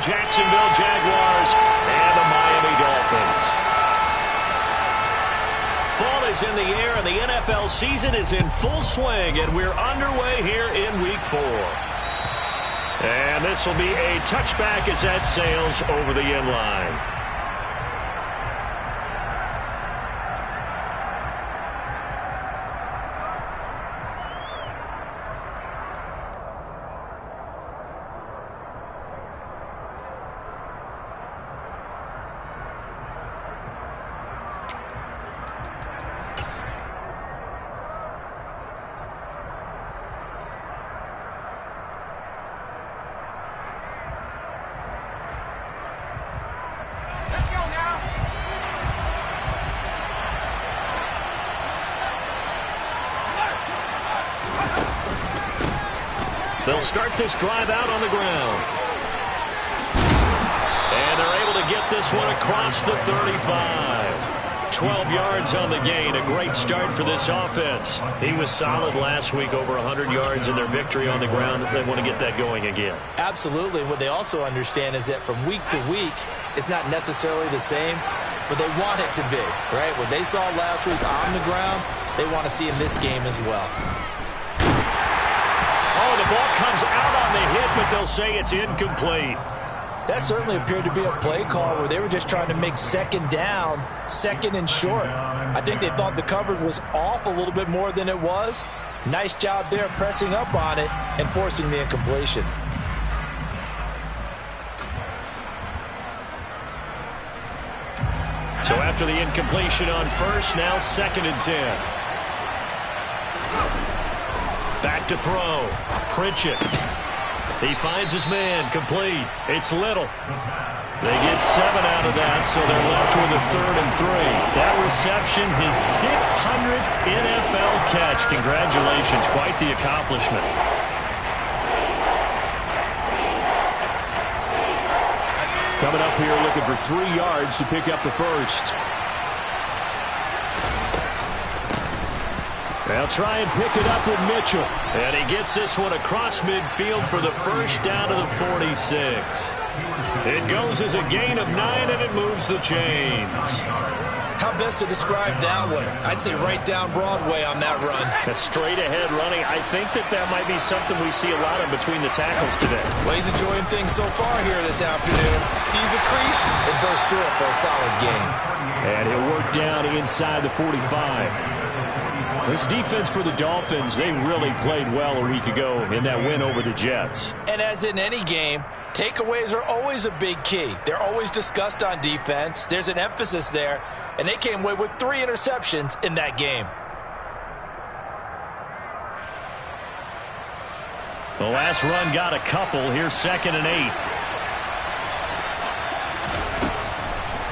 Jacksonville Jaguars and the Miami Dolphins. Fall is in the air, and the NFL season is in full swing, and we're underway here in Week 4. And this will be a touchback as that sails over the end line. They'll start this drive out on the ground. And they're able to get this one across the 35. 12 yards on the gain. A great start for this offense. He was solid last week, over 100 yards in their victory on the ground. They want to get that going again. Absolutely. What they also understand is that from week to week, it's not necessarily the same, but they want it to be, right? What they saw last week on the ground, they want to see in this game as well. Oh, the ball comes out on the hit, but they'll say it's incomplete. That certainly appeared to be a play call where they were just trying to make second down, second and short. I think they thought the coverage was off a little bit more than it was. Nice job there pressing up on it and forcing the incompletion. So after the incompletion on first, now 2nd and 10. Back to throw. Pritchett. He finds his man. Complete. It's Little. They get 7 out of that, so they're left with a 3rd and 3. That reception, his 600th NFL catch. Congratulations. Quite the accomplishment. Coming up here looking for 3 yards to pick up the first. They'll try and pick it up with Mitchell. And he gets this one across midfield for the first down to the 46. It goes as a gain of 9, and it moves the chains. How best to describe that one? I'd say right down Broadway on that run. A straight-ahead running. I think that might be something we see a lot of between the tackles today. Well, he's enjoying things so far here this afternoon. Sees a crease and bursts through it for a solid gain. And he'll work down inside the 45. This defense for the Dolphins, they really played well a week ago in that win over the Jets. And as in any game, takeaways are always a big key. They're always discussed on defense. There's an emphasis there, and they came away with 3 interceptions in that game. The last run got a couple. Here's 2nd and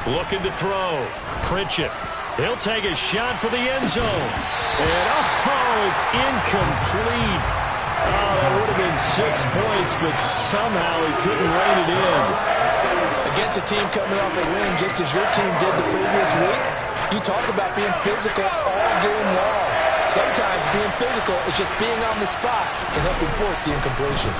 8. Looking to throw. Pritchett. He'll take a shot for the end zone. And, oh, it's incomplete. Oh, that would have been 6 points, but somehow he couldn't rein it in. Against a team coming off a win just as your team did the previous week, you talk about being physical all game long. Sometimes being physical is just being on the spot and helping force the incompletion.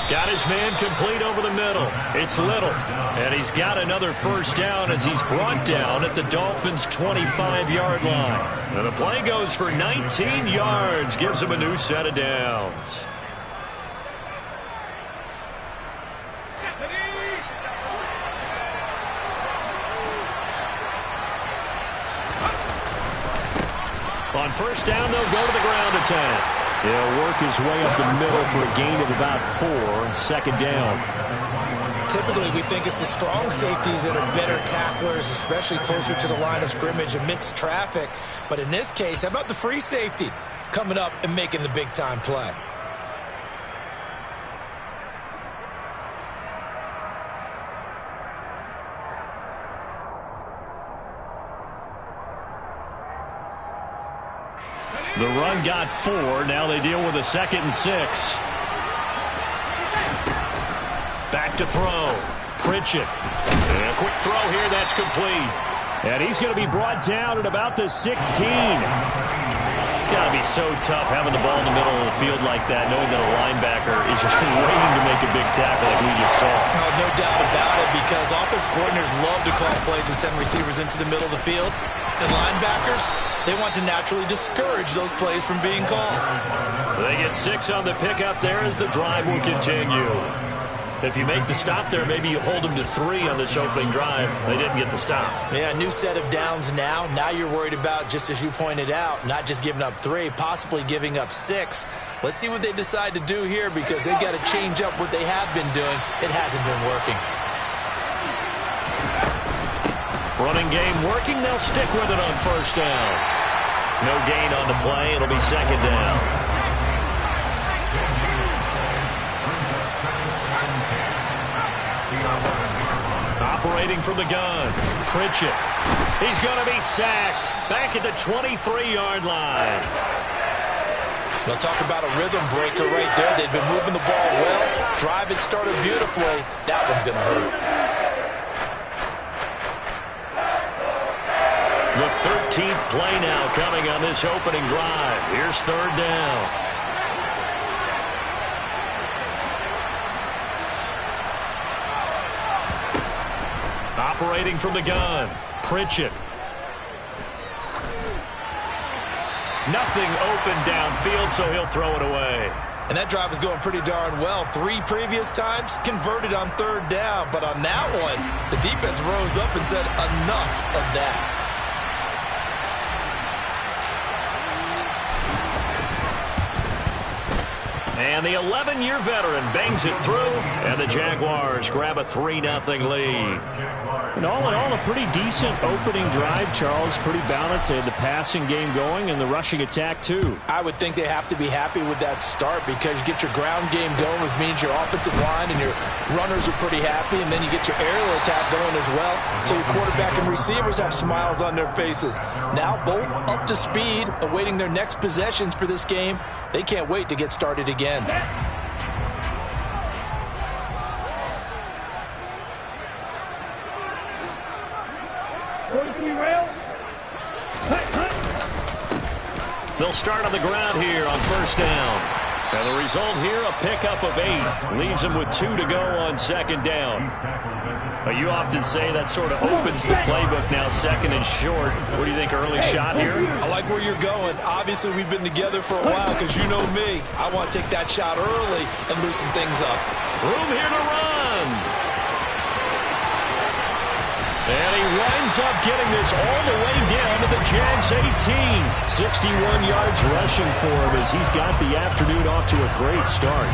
Got his man complete over the middle. It's Little. And he's got another first down as he's brought down at the Dolphins' 25-yard line. And the play goes for 19 yards. Gives him a new set of downs. On first down, they'll go to the ground attack. He'll work his way up the middle for a gain of about 4. 2nd down. Typically, we think it's the strong safeties that are better tacklers, especially closer to the line of scrimmage amidst traffic. But in this case, how about the free safety coming up and making the big-time play? The run got 4. Now they deal with a 2nd and 6. Back to throw. Pritchett. And a quick throw here. That's complete. And he's going to be brought down at about the 16. It's got to be so tough having the ball in the middle of the field like that, knowing that a linebacker is just waiting to make a big tackle like we just saw. Oh, no doubt about it, because offense coordinators love to call plays and send receivers into the middle of the field. And linebackers, they want to naturally discourage those plays from being called. They get 6 on the pickup there as the drive will continue. If you make the stop there, maybe you hold them to 3 on this opening drive. They didn't get the stop. Yeah, new set of downs now. Now you're worried about, just as you pointed out, not just giving up 3, possibly giving up 6. Let's see what they decide to do here, because they've got to change up what they have been doing. It hasn't been working. Running game working. They'll stick with it on first down. No gain on the play. It'll be second down. Operating from the gun. Pritchett. He's going to be sacked. Back at the 23-yard line. They'll talk about a rhythm breaker right there. They've been moving the ball well. Drive it started beautifully. That one's going to hurt. The 13th play now coming on this opening drive. Here's third down. Operating from the gun. Pritchett. Nothing open downfield, so he'll throw it away. And that drive is going pretty darn well. 3 previous times converted on third down. But on that one, the defense rose up and said, enough of that. And the 11-year veteran bangs it through, and the Jaguars grab a 3-0 lead. And all in all, a pretty decent opening drive, Charles. Pretty balanced. They had the passing game going and the rushing attack, too. I would think they have to be happy with that start, because you get your ground game going, which means your offensive line and your runners are pretty happy, and then you get your aerial attack going as well. So your quarterback and receivers have smiles on their faces. Now both up to speed, awaiting their next possessions for this game. They can't wait to get started again. They'll start on the ground here on first down. And the result here, a pickup of 8. Leaves them with 2 to go on second down. But you often say that sort of opens the playbook now, second and short. What do you think, early shot here? I like where you're going. Obviously, we've been together for a while, because you know me. I want to take that shot early and loosen things up. Room here to run. And he winds up getting this all the way down to the Jags 18. 61 yards rushing for him as he's got the afternoon off to a great start.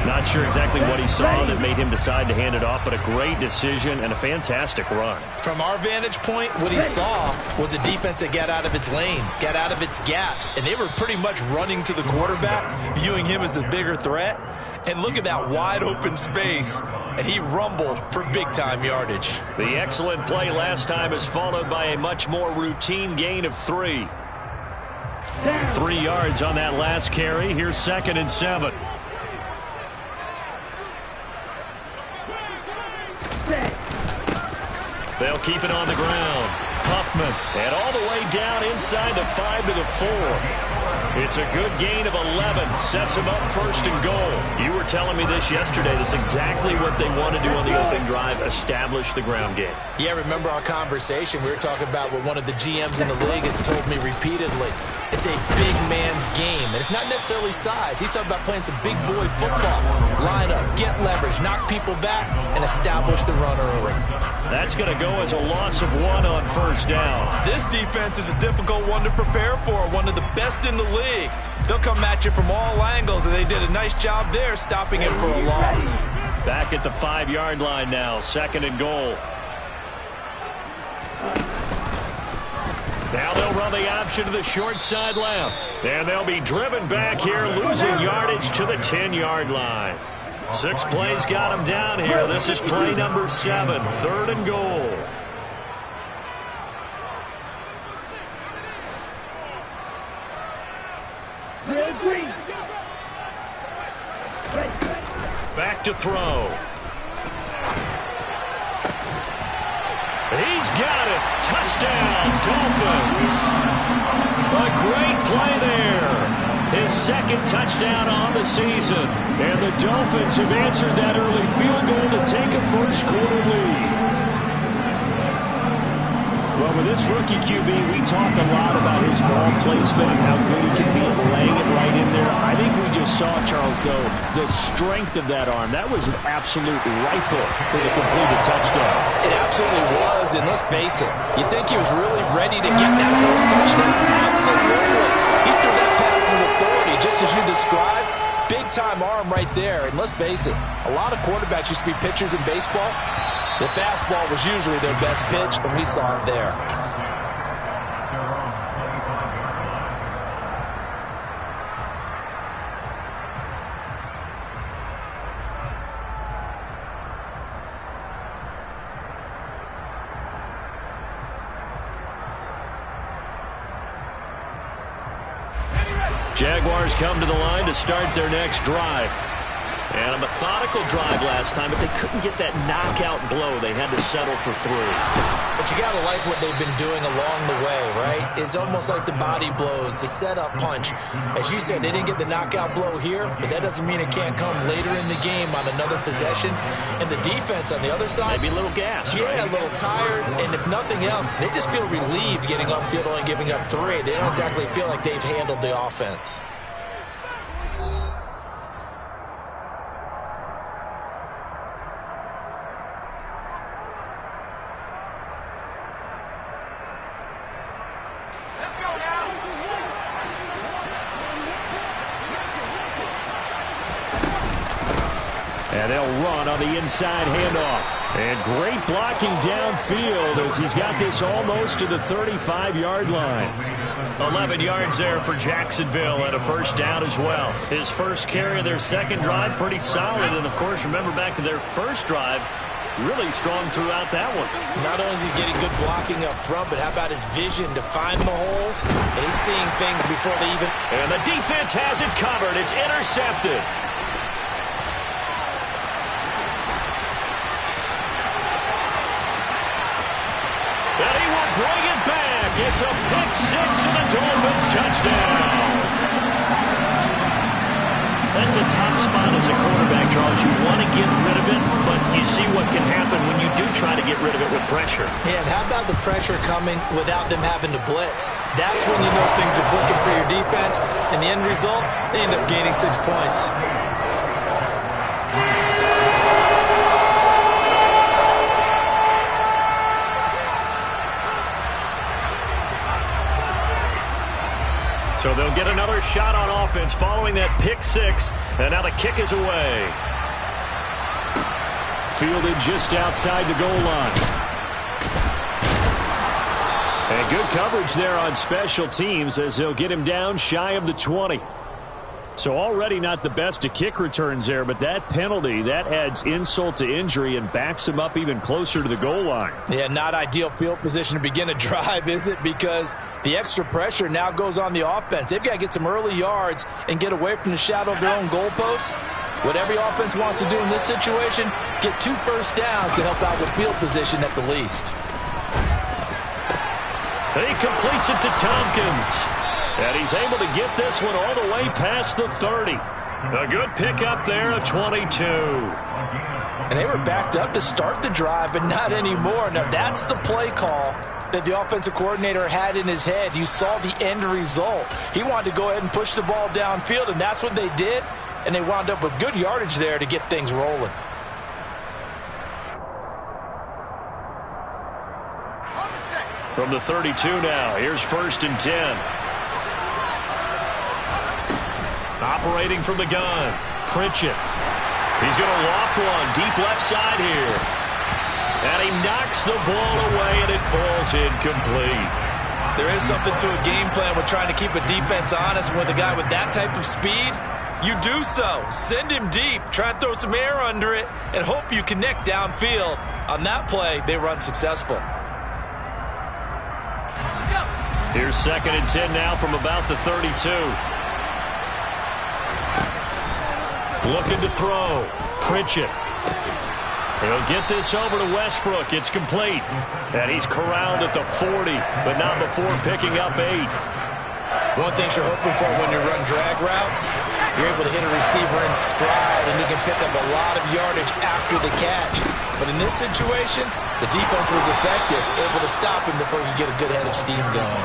Not sure exactly what he saw that made him decide to hand it off, but a great decision and a fantastic run. From our vantage point, what he saw was a defense that got out of its lanes, got out of its gaps, and they were pretty much running to the quarterback, viewing him as the bigger threat. And look at that wide open space, and he rumbled for big-time yardage. The excellent play last time is followed by a much more routine gain of 3. 3 yards on that last carry. Here's second and 7. They'll keep it on the ground. Huffman, and all the way down inside the 5 to the 4. It's a good gain of 11. Sets him up first and goal. You were telling me this yesterday. That's exactly what they want to do on the opening drive, establish the ground game. Yeah, remember our conversation? We were talking about what one of the GMs in the league has told me repeatedly. It's a big man's game, and it's not necessarily size. He's talking about playing some big boy football. Line up, get leverage, knock people back, and establish the run early. That's going to go as a loss of 1 on first down. This defense is a difficult one to prepare for, one of the best in the league. They'll come at you from all angles, and they did a nice job there stopping him for a loss. Back at the 5-yard line now, second and goal. Now they'll run the option to the short side left. And they'll be driven back here, losing yardage to the 10-yard line. 6 plays got them down here. This is play number 7, third and goal. Back to throw. He's got it. Touchdown, Dolphins. A great play there. His second touchdown on the season. And the Dolphins have answered that early field goal to take a first-quarter lead. Well, with this rookie QB, we talk a lot about his ball placement and how good he can be at laying it right in there. I think we just saw, Charles, though, the strength of that arm. That was an absolute rifle for the completed touchdown. It absolutely was, and let's face it, you think he was really ready to get that first touchdown? Absolutely. He threw that pass with authority, just as you described. Big-time arm right there, and let's face it, a lot of quarterbacks used to be pitchers in baseball. The fastball was usually their best pitch, and we saw it there. Jaguars come to the line to start their next drive. And a methodical drive last time, but they couldn't get that knockout blow. They had to settle for 3. But you got to like what they've been doing along the way, right? It's almost like the body blows, the setup punch. As you said, they didn't get the knockout blow here, but that doesn't mean it can't come later in the game on another possession. And the defense on the other side, maybe a little gas. Yeah, right? A little tired. And if nothing else, they just feel relieved getting upfield, only giving up 3. They don't exactly feel like they've handled the offense. And they'll run on the inside handoff. And great blocking downfield as he's got this almost to the 35-yard line. 11 yards there for Jacksonville and a first down as well. His first carry of their second drive, pretty solid. And, of course, remember back to their first drive, really strong throughout that one. Not only is he getting good blocking up front, but how about his vision to find the holes? And he's seeing things before they even... And the defense has it covered. It's intercepted. And he will bring it back. It's a pick-6 and a Dolphins touchdown. That's a tough spot as a quarterback, Charles. You want to get rid of it, but you see what can happen when you do try to get rid of it with pressure. Yeah, and how about the pressure coming without them having to blitz? That's when you know things are clicking for your defense, and the end result, they end up gaining 6 points. So they'll get another shot on offense following that pick-6, and now the kick is away. Fielded just outside the goal line. And good coverage there on special teams as they'll get him down shy of the 20. So already not the best of kick returns there, but that penalty, that adds insult to injury and backs him up even closer to the goal line. Yeah, not ideal field position to begin a drive, is it? Because the extra pressure now goes on the offense. They've got to get some early yards and get away from the shadow of their own goalposts. What every offense wants to do in this situation, get 2 first downs to help out with field position at the least. He completes it to Tompkins. And he's able to get this one all the way past the 30. A good pickup there, a 22. And they were backed up to start the drive, but not anymore. Now, that's the play call that the offensive coordinator had in his head. You saw the end result. He wanted to go ahead and push the ball downfield, and that's what they did. And they wound up with good yardage there to get things rolling. From the 32 now, here's 1st and 10. Operating from the gun, Pritchett. He's going to loft one deep left side here. And he knocks the ball away, and it falls incomplete. There is something to a game plan with trying to keep a defense honest. And with a guy with that type of speed, you do so. Send him deep. Try and throw some air under it and hope you connect downfield. On that play, they run successful. Here's 2nd and 10 now from about the 32. Looking to throw. Pritchett. He'll get this over to Westbrook. It's complete. And he's corralled at the 40, but not before picking up 8. One thing you're hoping for when you run drag routes, you're able to hit a receiver in stride, and he can pick up a lot of yardage after the catch. But in this situation, the defense was effective, able to stop him before he could get a good head of steam going.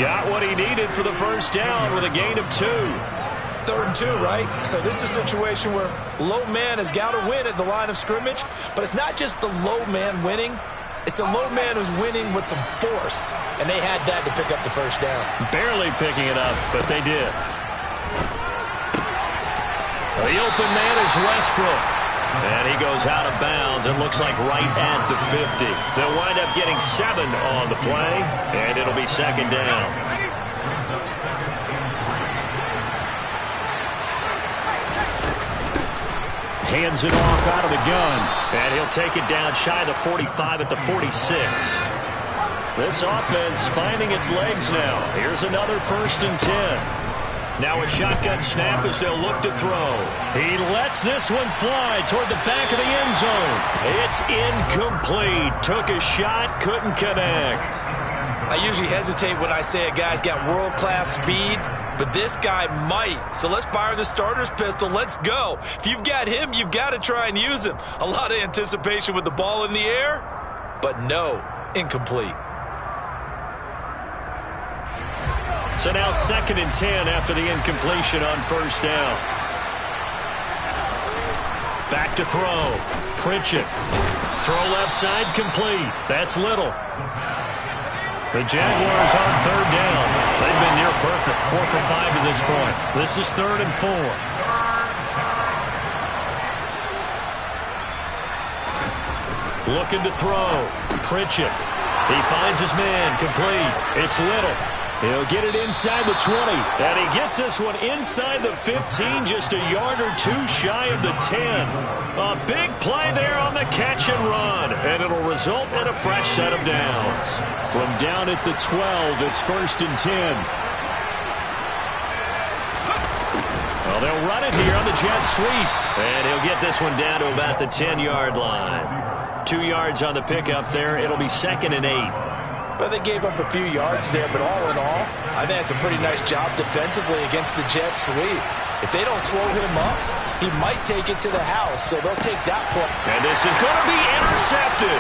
Got what he needed for the first down with a gain of 2. 3rd and 2, right? So this is a situation where low man has got to win at the line of scrimmage, but it's not just the low man winning. It's the low man who's winning with some force, and they had that to pick up the first down. Barely picking it up, but they did. The open man is Westbrook, and he goes out of bounds. It looks like right at the 50. They'll wind up getting 7 on the play, and it'll be 2nd down. Hands it off out of the gun. And he'll take it down shy of the 45 at the 46. This offense finding its legs now. Here's another 1st and 10. Now a shotgun snap as they'll look to throw. He lets this one fly toward the back of the end zone. It's incomplete. Took a shot, couldn't connect. I usually hesitate when I say a guy's got world-class speed, but this guy might. So let's fire the starter's pistol. Let's go. If you've got him, you've got to try and use him. A lot of anticipation with the ball in the air, but no, incomplete. So now 2nd and 10 after the incompletion on 1st down. Back to throw. Pritchett. Throw left side complete. That's Little. The Jaguars on 3rd down. They've been near perfect. 4 for 5 to this point. This is 3rd and 4. Looking to throw. Pritchett. He finds his man. Complete. It's Little. He'll get it inside the 20. And he gets this one inside the 15, just a yard or 2 shy of the 10. A big play there on the catch and run. And it'll result in a fresh set of downs. From down at the 12, it's 1st and 10. Well, they'll run it here on the jet sweep. And he'll get this one down to about the 10-yard line. 2 yards on the pickup there. It'll be 2nd and 8. Well, they gave up a few yards there, but all in all, I think it's a pretty nice job defensively against the jet sweep. If they don't slow him up, he might take it to the house, so they'll take that play. And this is going to be intercepted.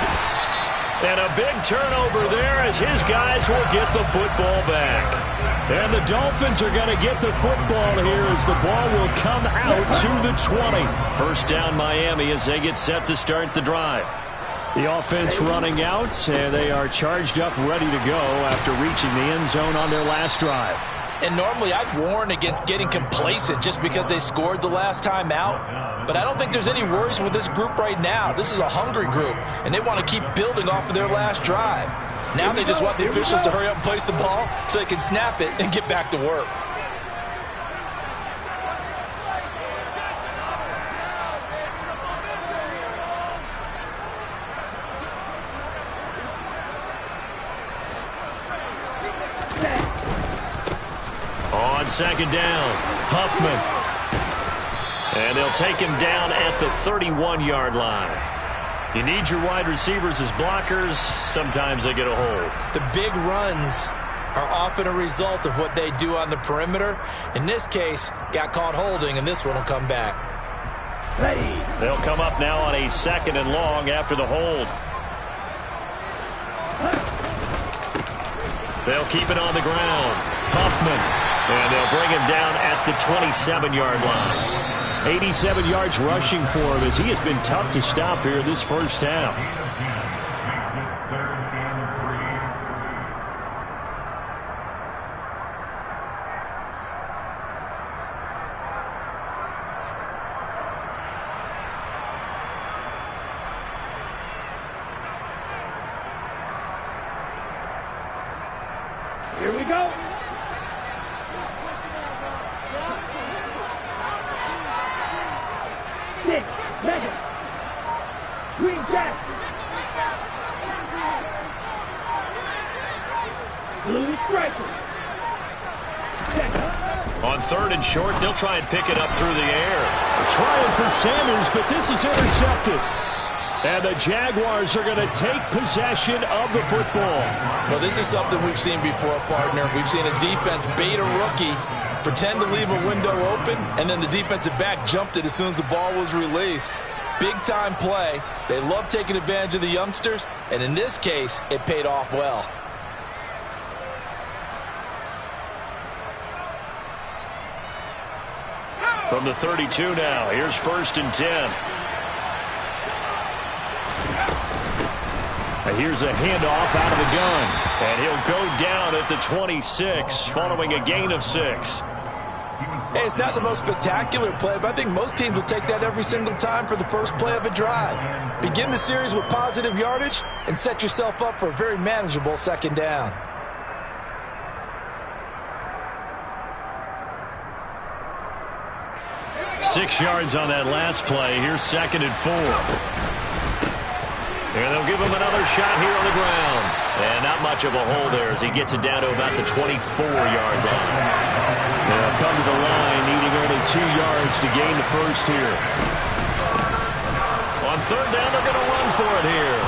And a big turnover there as his guys will get the football back. And the Dolphins are going to get the football here as the ball will come out to the 20. 1st down Miami as they get set to start the drive. The offense running out, and they are charged up, ready to go after reaching the end zone on their last drive. And normally I'd warn against getting complacent just because they scored the last time out. But I don't think there's any worries with this group right now. This is a hungry group, and they want to keep building off of their last drive. Now they just want the officials to hurry up and place the ball so they can snap it and get back to work. On 2nd down, Huffman. And they'll take him down at the 31-yard line. You need your wide receivers as blockers. Sometimes they get a hold. The big runs are often a result of what they do on the perimeter. In this case, got caught holding, and this one will come back. They'll come up now on a 2nd and long after the hold. They'll keep it on the ground. Huffman. And they'll bring him down at the 27-yard line. 87 yards rushing for him as he has been tough to stop here this first half. Here we go. Megan. Green Jackson. Blue Striker. On 3rd and short, they'll try and pick it up through the air. Trying for Sanders, but this is intercepted. And the Jaguars are going to take possession of the football. Well, this is something we've seen before, partner. We've seen a defense bait a rookie, pretend to leave a window open, and then the defensive back jumped it as soon as the ball was released. Big-time play. They love taking advantage of the youngsters, and in this case, it paid off well. From the 32 now, here's 1st and 10. Here's a handoff out of the gun, and he'll go down at the 26 following a gain of 6. Hey, it's not the most spectacular play, but I think most teams will take that every single time for the first play of a drive. Begin the series with positive yardage and set yourself up for a very manageable 2nd down. Six yards on that last play. Here's 2nd and 4. And they'll give him another shot here on the ground. And not much of a hole there as he gets it down to about the 24-yard line. They'll come to the line, needing only 2 yards to gain the first here. On 3rd down, they're going to run for it here.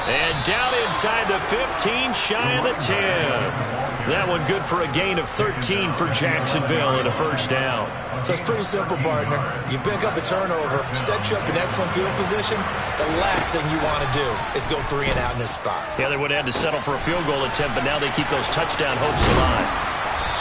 And down inside the 15, shy of the 10. That one good for a gain of 13 for Jacksonville and a 1st down. So it's pretty simple, partner. You pick up a turnover, set you up in excellent field position. The last thing you want to do is go 3 and out in this spot. Yeah, they would have had to settle for a field goal attempt, but now they keep those touchdown hopes alive.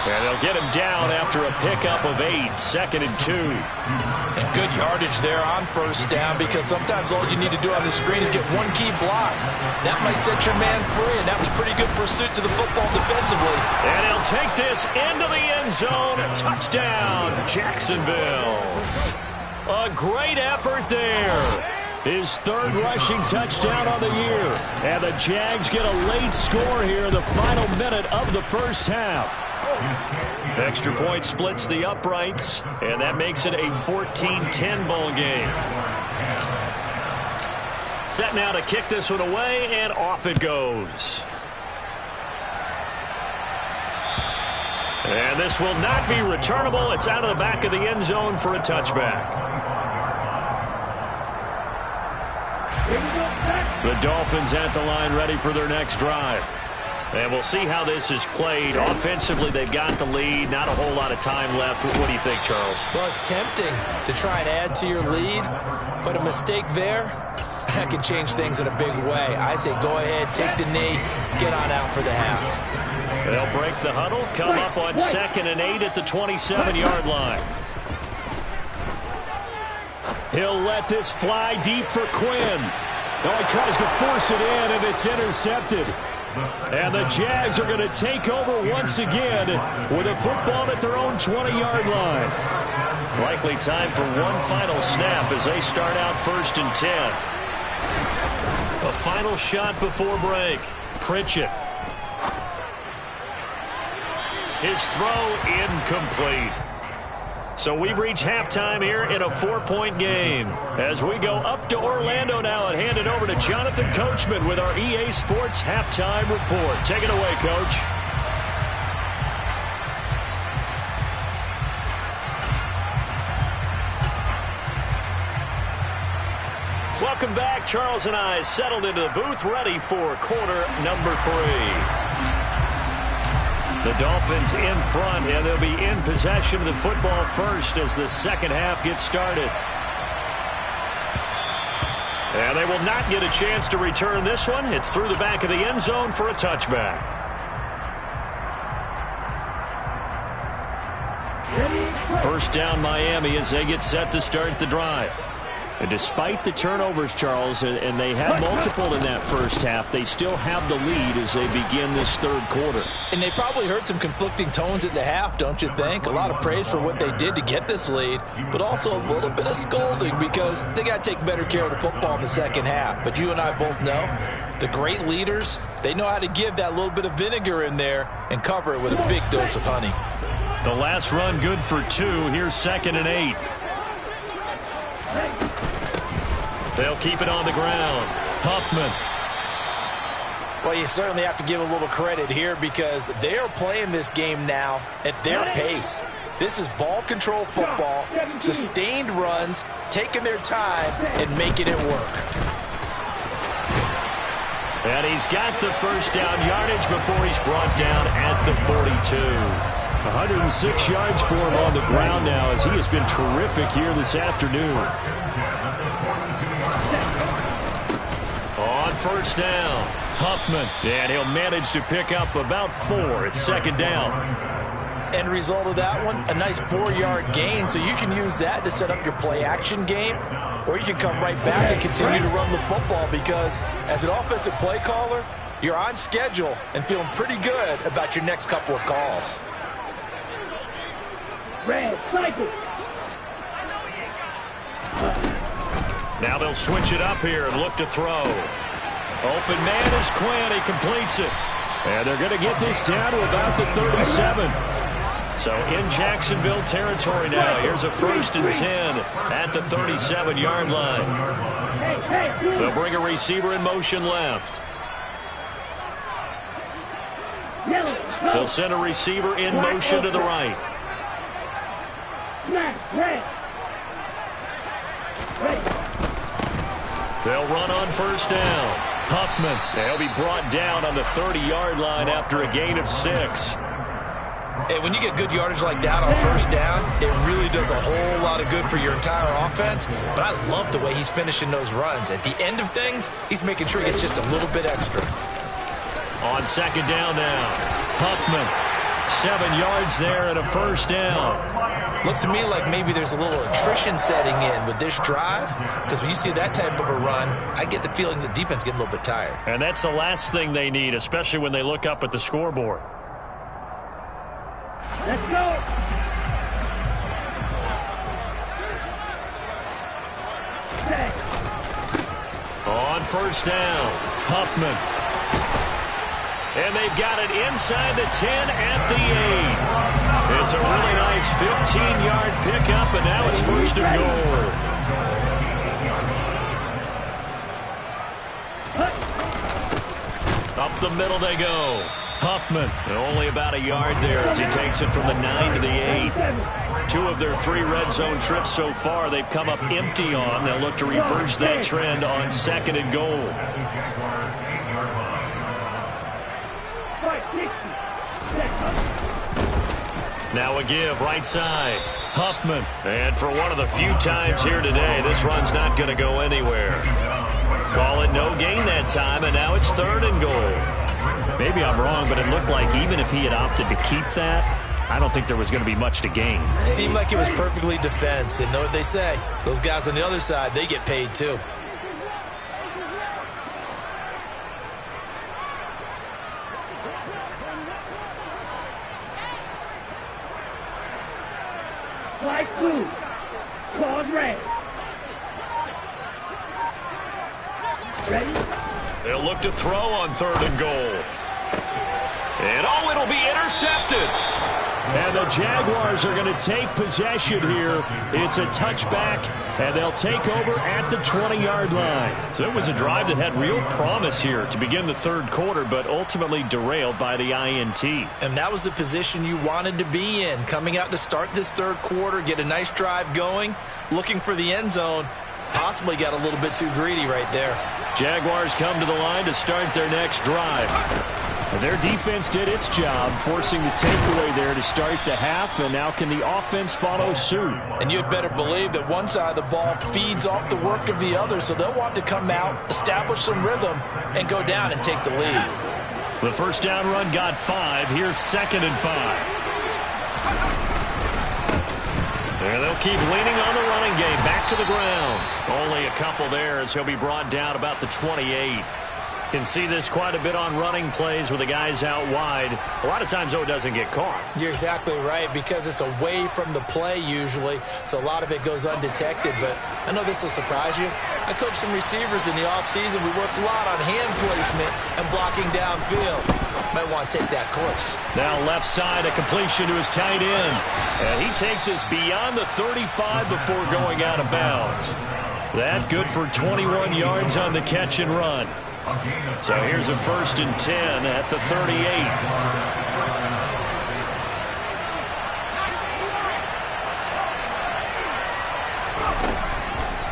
And they'll get him down after a pickup of 8, 2nd and 2. And good yardage there on 1st down, because sometimes all you need to do on the screen is get one key block. That might set your man free, and that was pretty good pursuit to the football defensively. And he'll take this into the end zone. Touchdown, Jacksonville. A great effort there. His 3rd rushing touchdown on the year. And the Jags get a late score here in the final minute of the 1st half. Extra point splits the uprights, and that makes it a 14-10 ball game. Set now to kick this one away, and off it goes. And this will not be returnable. It's out of the back of the end zone for a touchback. The Dolphins at the line ready for their next drive. And we'll see how this is played. Offensively, they've got the lead. Not a whole lot of time left. What do you think, Charles? Well, it's tempting to try and add to your lead, but a mistake there, that can change things in a big way. I say go ahead, take the knee, get on out for the half. They'll break the huddle, come up on 2nd and 8 at the 27-yard line. He'll let this fly deep for Quinn. Now he tries to force it in, and it's intercepted. And the Jags are going to take over once again with a football at their own 20-yard line. Likely time for one final snap as they start out 1st and 10. A final shot before break. Pritchett. His throw incomplete. So we've reached halftime here in a 4-point game. As we go up to Orlando now and hand it over to Jonathan Coachman with our EA Sports Halftime Report. Take it away, Coach. Welcome back. Charles and I settled into the booth ready for quarter number 3. The Dolphins in front, and they'll be in possession of the football first as the 2nd half gets started. And they will not get a chance to return this one. It's through the back of the end zone for a touchback. First down, Miami, as they get set to start the drive. And despite the turnovers, Charles, and they had multiple in that 1st half, they still have the lead as they begin this 3rd quarter. And they probably heard some conflicting tones at the half, don't you think? A lot of praise for what they did to get this lead, but also a little bit of scolding because they got to take better care of the football in the 2nd half. But you and I both know the great leaders, they know how to give that little bit of vinegar in there and cover it with a big dose of honey. The last run good for 2. Here's 2nd and 8. They'll keep it on the ground. Huffman. Well, you certainly have to give a little credit here because they are playing this game now at their pace. This is ball control football, sustained runs, taking their time, and making it work. And he's got the first down yardage before he's brought down at the 42. 106 yards for him on the ground now as he has been terrific here this afternoon. On first down, Huffman. And he'll manage to pick up about 4. It's second down. End result of that one, a nice 4-yard gain, so you can use that to set up your play-action game, or you can come right back and continue to run the football because as an offensive play caller, you're on schedule and feeling pretty good about your next couple of calls. Red, cycle. Now they'll switch it up here and look to throw. Open man is Quinn. He completes it. And they're going to get this down to about the 37. So in Jacksonville territory now. Here's a first and 10 at the 37-yard line. They'll bring a receiver in motion left. They'll send a receiver in motion to the right. They'll run on first down. Huffman. They'll be brought down on the 30-yard line after a gain of 6. Hey, when you get good yardage like that on first down, it really does a whole lot of good for your entire offense. But I love the way he's finishing those runs. At the end of things, he's making sure he gets just a little bit extra. On second down now, Huffman. 7 yards there and a first down. Looks to me like maybe there's a little attrition setting in with this drive, because when you see that type of a run, I get the feeling the defense getting a little bit tired. And that's the last thing they need, especially when they look up at the scoreboard. Let's go. On first down, Huffman. And they've got it inside the 10 at the 8. It's a really nice 15-yard pickup, and now it's first and goal. Up the middle they go. Huffman, only about a yard there as he takes it from the 9 to the 8. 2 of their 3 red zone trips so far they've come up empty on. They'll look to reverse that trend on second and goal. Now a give right side. Huffman. And for one of the few times here today, this run's not going to go anywhere. Call it no gain that time, and now it's third and goal. Maybe I'm wrong, but it looked like even if he had opted to keep that, I don't think there was going to be much to gain. Seemed like it was perfectly defense, and know what they say. Those guys on the other side, they get paid too. Flag blue. Claws red. Ready? They'll look to throw on third and goal. And oh, it'll be intercepted. And the Jaguars are going to take possession here. It's a touchback, and they'll take over at the 20-yard line. So it was a drive that had real promise here to begin the third quarter, but ultimately derailed by the INT. And that was the position you wanted to be in, coming out to start this third quarter, get a nice drive going, looking for the end zone. Possibly got a little bit too greedy right there. Jaguars come to the line to start their next drive. And their defense did its job, forcing the takeaway there to start the half, and now can the offense follow suit? And you'd better believe that one side of the ball feeds off the work of the other, so they'll want to come out, establish some rhythm, and go down and take the lead. The first down run got 5. Here's second and 5. And they'll keep leaning on the running game. Back to the ground. Only a couple there as he'll be brought down about the 28. Can see this quite a bit on running plays with the guys out wide. A lot of times, though, it doesn't get caught. You're exactly right, because it's away from the play usually, so a lot of it goes undetected. But I know this will surprise you. I coached some receivers in the offseason. We work a lot on hand placement and blocking downfield. Might want to take that course. Now left side, a completion to his tight end. And he takes us beyond the 35 before going out of bounds. That good for 21 yards on the catch and run. So here's a first and 10 at the 38.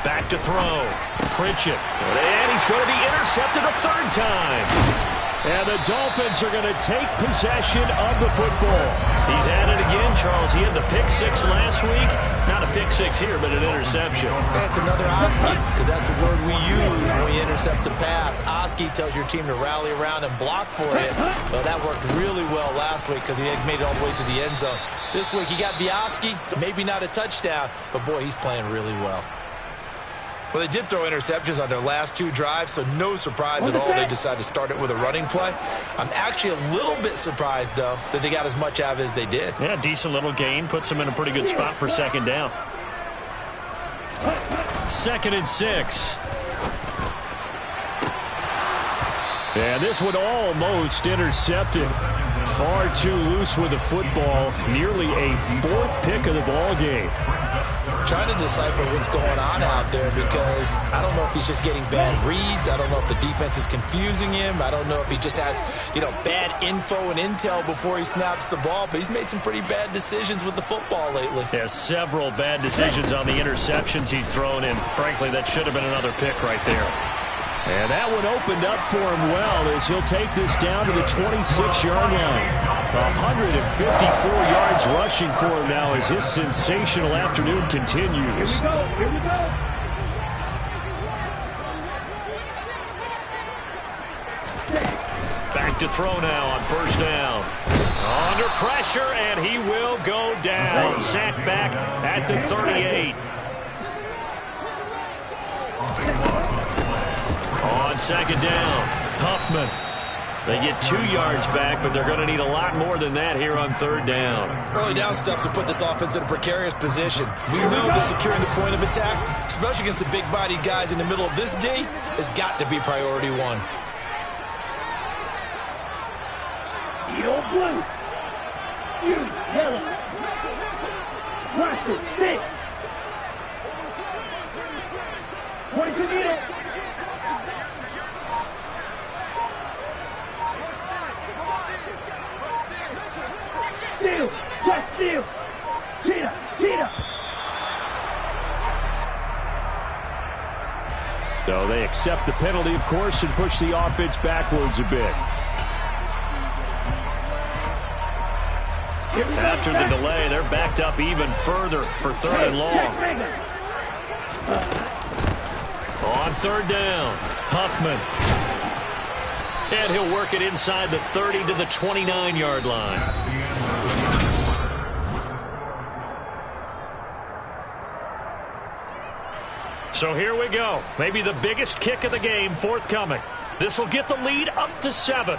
Back to throw. Pritchett. And he he's going to be intercepted a third time. And the Dolphins are going to take possession of the football. He's at it again, Charles. He had the pick six last week. Not a pick six here, but an interception. That's another Oski, because that's the word we use when we intercept a pass. Oski tells your team to rally around and block for it. Well, that worked really well last week because he had made it all the way to the end zone. This week he got the Oski, maybe not a touchdown, but boy, he's playing really well. Well, they did throw interceptions on their last two drives, so no surprise at all they decided to start it with a running play. I'm actually a little bit surprised, though, that they got as much out of it as they did. Yeah, decent little gain. Puts them in a pretty good spot for second down. 2nd and 6. And this one almost intercepted. Far too loose with the football. Nearly a 4th pick of the ball game. Trying to decipher what's going on out there because I don't know if he's just getting bad reads. I don't know if the defense is confusing him. I don't know if he just has, bad info and intel before he snaps the ball. But he's made some pretty bad decisions with the football lately. Yeah, several bad decisions on the interceptions he's thrown in. Frankly, that should have been another pick right there. And that one opened up for him well as he'll take this down to the 26-yard line. 154 yards rushing for him now as his sensational afternoon continues. Here we go. Back to throw now on first down. Under pressure, and he will go down. Sacked back at the 38. On second down, Huffman. They get 2 yards back, but they're going to need a lot more than that here on third down. Early down stuff will put this offense in a precarious position. We know that securing the point of attack, especially against the big-bodied guys in the middle of this D, has got to be priority one. Yo, blue. You, yellow. Roster, 6. Point to the middle. Steal! Just steal! Cheetah! Cheetah! So they accept the penalty, of course, and push the offense backwards a bit. After the delay, they're backed up even further for third and long. On third down, Huffman. And he'll work it inside the 30 to the 29-yard line. So here we go. Maybe the biggest kick of the game forthcoming. This will get the lead up to 7.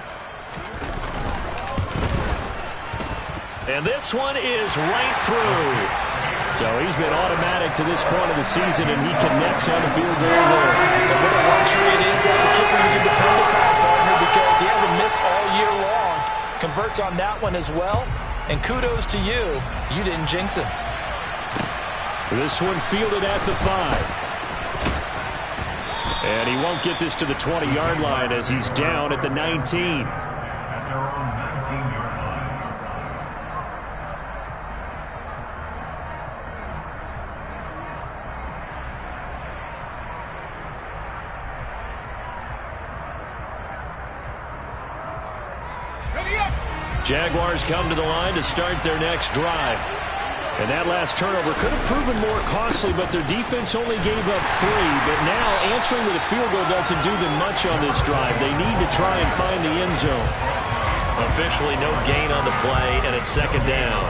And this one is right through. So he's been automatic to this point of the season, and he connects on the field goal there. And what a luxury it is to have a kicker you can depend upon, partner, because he hasn't missed all year long. Converts on that one as well. And kudos to you. You didn't jinx him. This one fielded at the 5. And he won't get this to the 20-yard line as he's down at the 19. Jaguars come to the line to start their next drive. And that last turnover could have proven more costly, but their defense only gave up 3. But now answering with a field goal doesn't do them much on this drive. They need to try and find the end zone. Officially no gain on the play, and it's second down.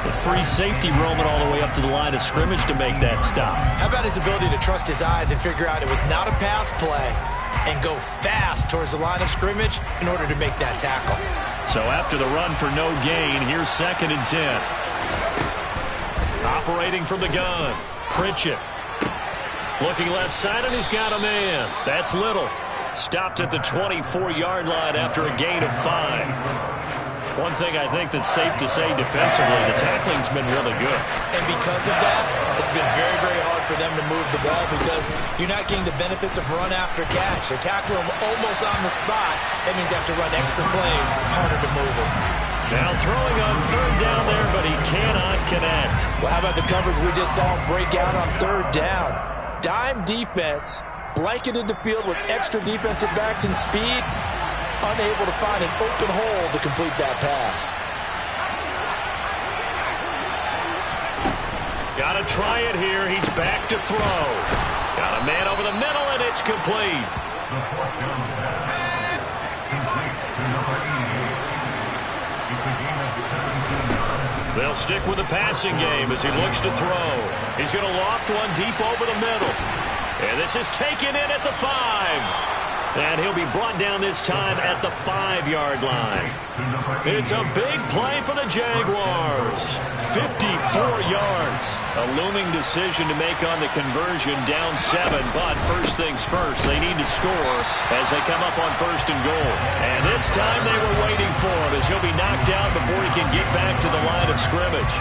The free safety roaming all the way up to the line of scrimmage to make that stop. How about his ability to trust his eyes and figure out it was not a pass play and go fast towards the line of scrimmage in order to make that tackle. So after the run for no gain, here's 2nd and 10. Operating from the gun, Pritchett. Looking left side, and he's got a man. That's Little. Stopped at the 24-yard line after a gain of 5. One thing I think that's safe to say defensively, the tackling's been really good. And because of that, it's been very, very hard for them to move the ball because you're not getting the benefits of run after catch. They're tackling them almost on the spot. That means they have to run extra plays, harder to move it. Now throwing on third down there, but he cannot connect. Well, how about the coverage we just saw him break out on third down? Dime defense, blanketed the field with extra defensive backs and speed, unable to find an open hole to complete that pass. Got to try it here. He's back to throw. Got a man over the middle, and it's complete. They'll stick with the passing game as he looks to throw. He's going to loft one deep over the middle. And this is taken in at the 5. And he'll be brought down this time at the 5-yard line. It's a big play for the Jaguars. 54 yards. A looming decision to make on the conversion, down 7. But first things first, they need to score as they come up on 1st and goal. And this time they were waiting for him as he'll be knocked out before he can get back to the line of scrimmage.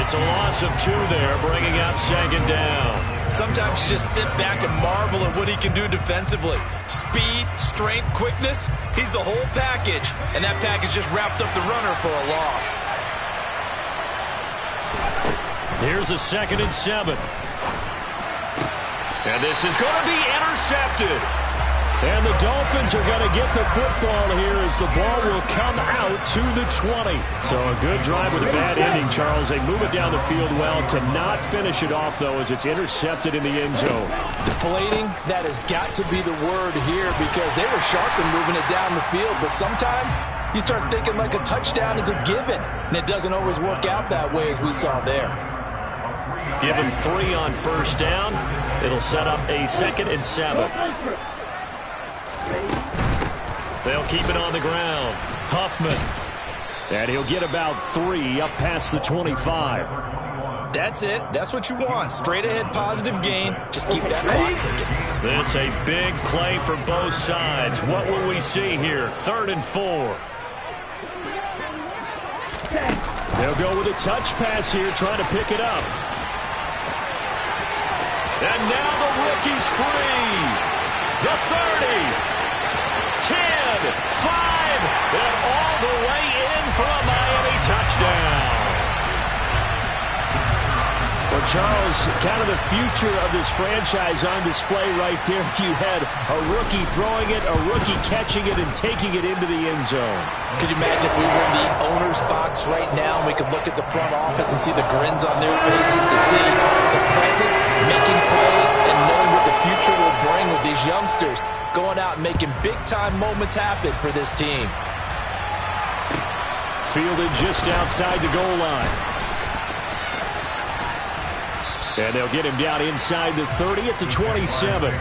It's a loss of 2 there, bringing up 2nd down. Sometimes you just sit back and marvel at what he can do defensively. Speed, strength, quickness, he's the whole package. And that package just wrapped up the runner for a loss. Here's a 2nd and 7. And this is going to be intercepted. And the Dolphins are going to get the football here as the ball will come out to the 20. So a good drive with a bad ending, Charles. They move it down the field well. Cannot finish it off, though, as it's intercepted in the end zone. Deflating, that has got to be the word here because they were sharp in moving it down the field. But sometimes you start thinking like a touchdown is a given. And it doesn't always work out that way as we saw there. Give him 3 on 1st down. It'll set up a 2nd and 7. They'll keep it on the ground. Huffman. And he'll get about 3 up past the 25. That's it. That's what you want. Straight ahead positive gain. Just keep that clock ticking. This a big play for both sides. What will we see here? 3rd and 4. They'll go with a touch pass here, trying to pick it up. And now the rookie's free. The 30. 10, 5, and all the way in for a Miami touchdown. Well, Charles, kind of the future of this franchise on display right there. You had a rookie throwing it, a rookie catching it, and taking it into the end zone. Could you imagine if we were in the owner's box right now and we could look at the front office and see the grins on their faces to see the present, making plays, and knowing what the future will bring with these youngsters going out and making big-time moments happen for this team. Fielded just outside the goal line. And they'll get him down inside the 30 at the 27.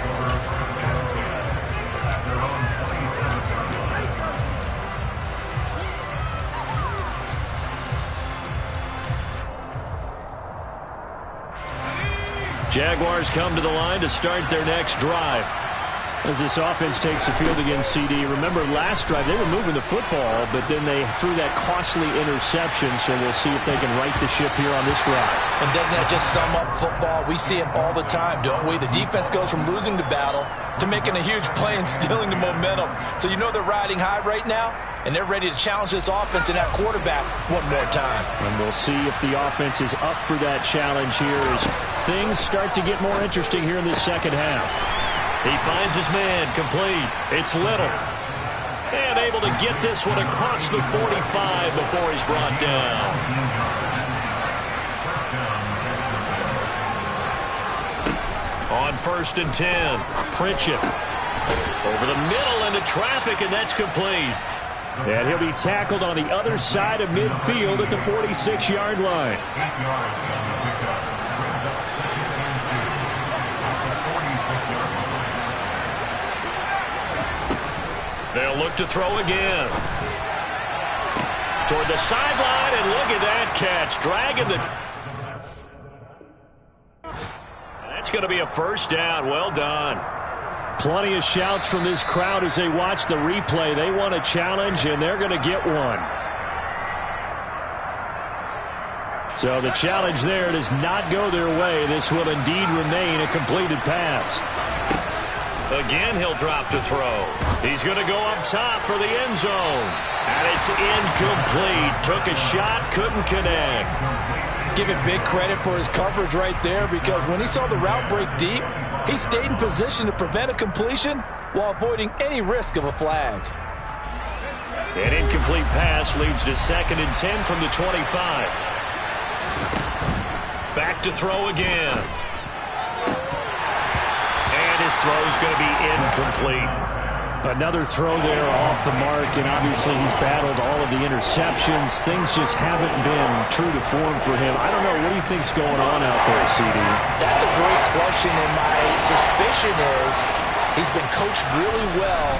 Jaguars come to the line to start their next drive. As this offense takes the field against CD. Remember, last drive, they were moving the football, but then they threw that costly interception, so we'll see if they can right the ship here on this drive. And doesn't that just sum up football? We see it all the time, don't we? The defense goes from losing the battle to making a huge play and stealing the momentum. So you know they're riding high right now, and they're ready to challenge this offense and that quarterback one more time. And we'll see if the offense is up for that challenge here as things start to get more interesting here in this second half. He finds his man complete. It's Little. And able to get this one across the 45 before he's brought down. On 1st and 10, Pritchett. Over the middle into traffic, and that's complete. And he'll be tackled on the other side of midfield at the 46-yard line. They'll look to throw again. Toward the sideline, and look at that catch. Dragging the... That's going to be a 1st down. Well done. Plenty of shouts from this crowd as they watch the replay. They want a challenge, and they're going to get one. So the challenge there does not go their way. This will indeed remain a completed pass. Again, he'll drop to throw. He's going to go up top for the end zone. And it's incomplete. Took a shot, couldn't connect. Give it big credit for his coverage right there, because when he saw the route break deep, He stayed in position to prevent a completion while avoiding any risk of a flag. An incomplete pass leads to 2nd and 10 from the 25. Back to throw again. And his throw is going to be incomplete. Another throw there off the mark, and obviously he's battled all of the interceptions. Things just haven't been true to form for him. I don't know. What do you think's going on out there, CD? That's a great question, and my suspicion is he's been coached really well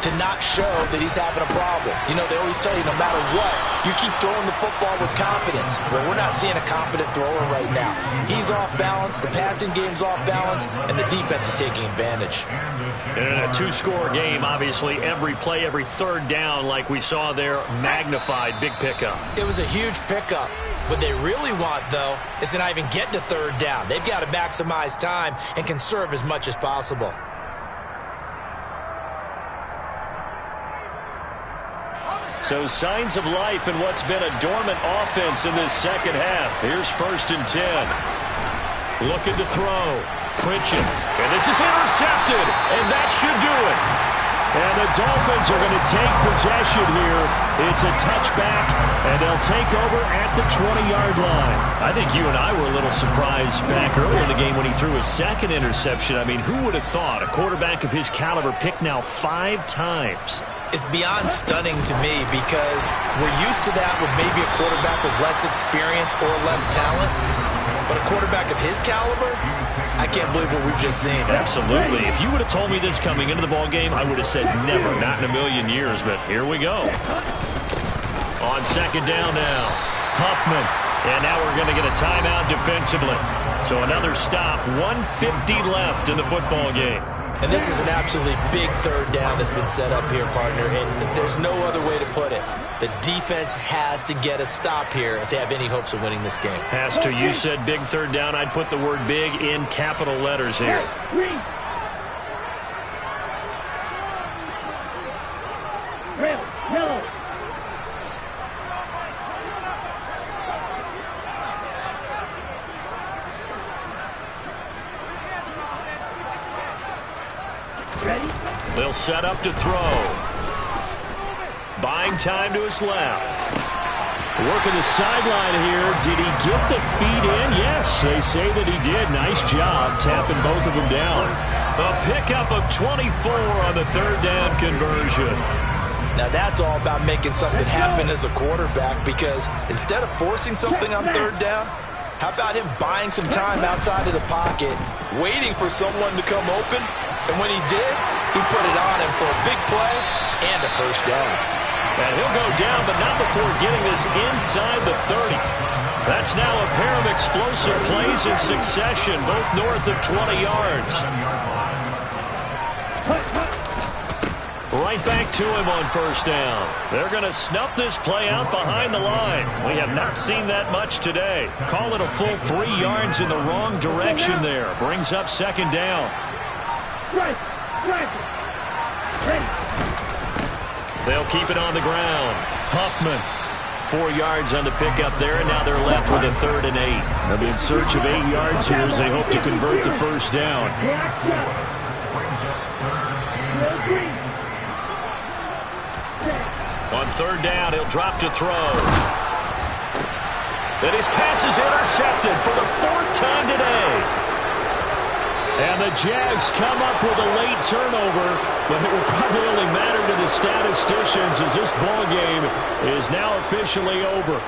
to not show that he's having a problem. You know, they always tell you no matter what, you keep throwing the football with confidence. Well, we're not seeing a confident thrower right now. He's off balance, the passing game's off balance, and the defense is taking advantage. And in a 2-score game, obviously every play, every 3rd down, like we saw there, magnified. Big pickup. It was a huge pickup. What they really want, though, is to not even get to 3rd down. They've got to maximize time and conserve as much as possible. So signs of life in what's been a dormant offense in this second half. Here's 1st and 10. Looking to throw. Pritchett. And this is intercepted. And that should do it. And the Dolphins are going to take possession here. It's a touchback, and they'll take over at the 20-yard line. I think you and I were a little surprised back earlier in the game when he threw his 2nd interception. I mean, who would have thought a quarterback of his caliber picked now 5 times? It's beyond stunning to me because we're used to that with maybe a quarterback with less experience or less talent. But a quarterback of his caliber, I can't believe what we've just seen. Absolutely. If you would have told me this coming into the ball game, I would have said never, not in a million years. But here we go. On 2nd down now, Huffman. And now we're going to get a timeout defensively. So another stop, 1:50 left in the football game. And this is an absolutely big 3rd down that's been set up here, partner, and there's no other way to put it. The defense has to get a stop here if they have any hopes of winning this game. Has to. You said big 3rd down. I'd put the word big in capital letters here. Red, yellow. Ready? They'll set up to throw. Buying time to his left. Working the sideline here. Did he get the feet in? Yes, they say that he did. Nice job tapping both of them down. A pickup of 24 on the 3rd down conversion. Now that's all about making something happen as a quarterback, because instead of forcing something on 3rd down, how about him buying some time outside of the pocket, waiting for someone to come open, and when he did, he put it on him for a big play and a 1st down. And he'll go down, but not before getting this inside the 30. That's now a pair of explosive plays in succession, both north of 20 yards. Right back to him on 1st down. They're going to snuff this play out behind the line. We have not seen that much today. Call it a full 3 yards in the wrong direction there. Brings up 2nd down. Right, right. Ready. They'll keep it on the ground. Huffman, 4 yards on the pickup there, and now they're left with a 3rd and 8. They'll be in search of 8 yards here as they hope to convert the 1st down. On 3rd down, he'll drop to throw. And his pass is intercepted for the 4th time today. And the Jags come up with a late turnover, but it will probably only matter to the statisticians as this ball game is now officially over.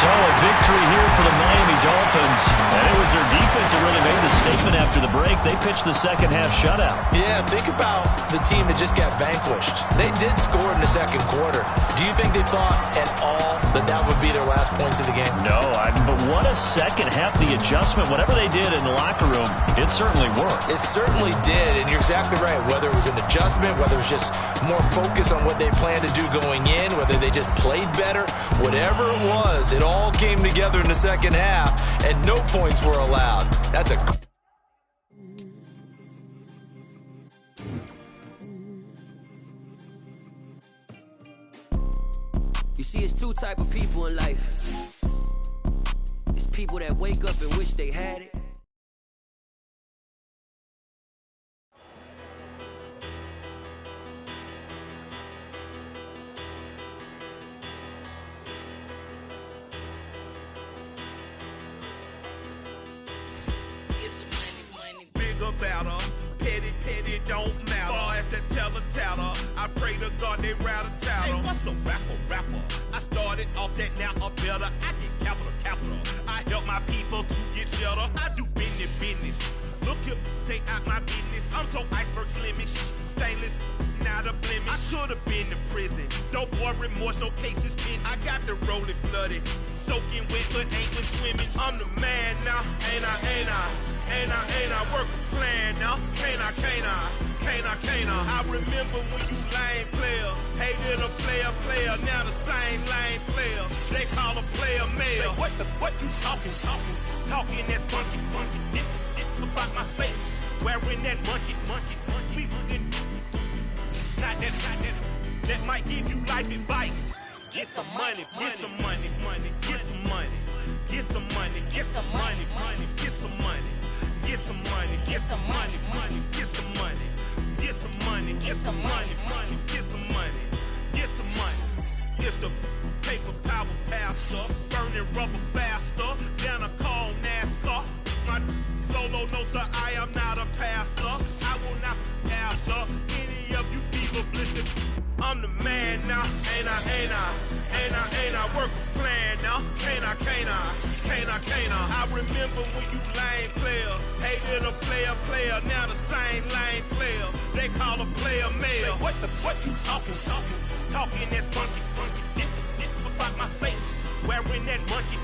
So a victory here for the Miami Dolphins. And it was their defense that really made the statement after the break. They pitched the second half shutout. Yeah, think about the team that just got vanquished. They did score in the 2nd quarter. Do you think they thought at all that that would be their last points of the game? No, but what a second half. The adjustment, whatever they did in the locker room, it certainly worked. It certainly did, and you're exactly right. Whether it was an adjustment, whether it was just more focus on what they planned to do going in, whether they just played better, whatever it was, it all came together in the second half, and no points were allowed. That's a... You see See, it's two type of people in life. It's people that wake up and wish they had it. About her, petty, don't matter. Far as that teller, I pray to God they rattle tattle. Hey, what's a rapper? I started off that, now a better. I get capital. I help my people to get cheddar. I do business. Look here, stay out my business. I'm so iceberg slimish, stainless, not a blemish. I should've been to prison. Don't boy remorse, no cases pinned. I got the rolling flooded, soaking wet, but ain't been swimming. I'm the man now, ain't I work a plan now, can't I? I remember when you lame player, hated a player, now the same lame player. They call a player mayor. Say, what you talking that funky, dip about my face, wearing that monkey. Not that, that might give you life advice. Get some money, get some money, get some money, get some money, get some money, get some money. Get some money, get some money, get some money, get some money, get some money, get some money, get some money. It's the paper power pastor, burning rubber faster than a call NASCAR. My solo no sir, I am not a passer. I will not answer any of you fever blistered. I'm the man now, ain't I work a plan now, can't I? I remember when you lame player, hated a player, now the same lame player. They call a player mayor. What you talking that funky, dip about my face, wearing that monkey.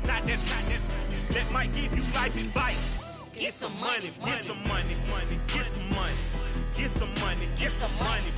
Not that, that might give you life advice. Get some money, get some money, get some money. Get some money, get some money,